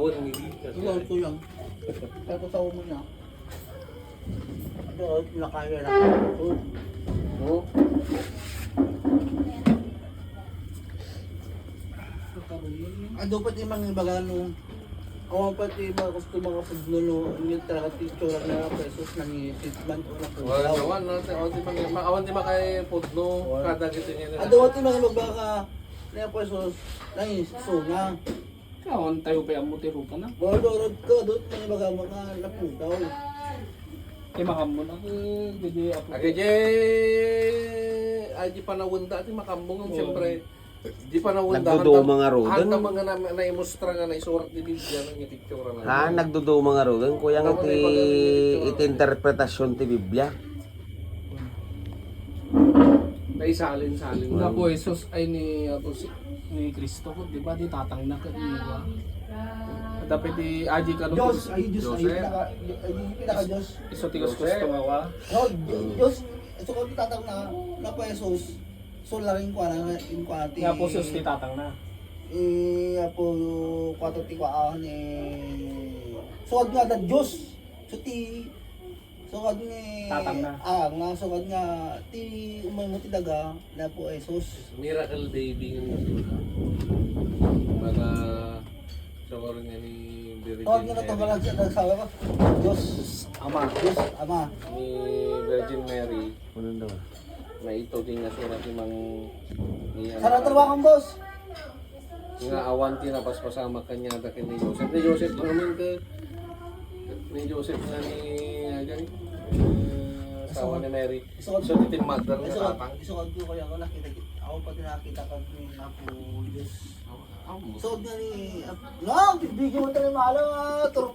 awan hindi. Ikaw ito yan. Kaya totoo mo niya. Ito, nakaya na. No? Dapat yung mga ibaga nung ako pati mga customer ko sa Gluno, hindi talaga teacher na pesos nang treatment o na po. Awan natin, awan di makay pudno, kada gitu niya. Dapat yung mga ibaga na pesos nang isunga. Kawan tayo pa ang mutiro ka na. Bororod ka, doon mga ibaga mga naputaw. Kaya makamon ako, hindi ako. Agay ay di panawunda ati makambong siyempre. Di panawunda Nagdudo mga rodan. Hanta mga na imustra nga na isurat di Biblia ng picture na. Ha, nagdudo mga rodan. Kuya nga iti interpretasyon ti Biblia. Na isalin-salin. Nga po, Jesus ay ni Kristo ko, di ba? Di tatang na ka, di ba? Dapat di aji ka Diyos, ay Diyos, ay pinaka-Diyos. Iso tigos gusto nga wa. No, Diyos, ito ko tatang na pesos. So lang ko na in kwati. Nga po, Jesus, di tatang na. Apo kwato ti kwaan so nga da Diyos. So ti so ni Tatang na. nga so nga ti umay mo ti daga na po Jesus. Miracle baby ng mga sawar nga ni Virgin Tawag nga na to Mary. nagsawa ko. Diyos Ama. Diyos Ama. Ni Virgin Mary Ano daw? na ito din nga surat ni Mang ni Sana trabaho kang boss. nga awanti na pas pasama kanya da ni Joseph. Ni Joseph naman ka ni Joseph nga ni gani asawa ni Mary. So titin mother nga tatang. Isukod ko kaya ako nakita ako pati nakita ko ni Apo Diyos. So nga ni no, bigyan mo tayo malo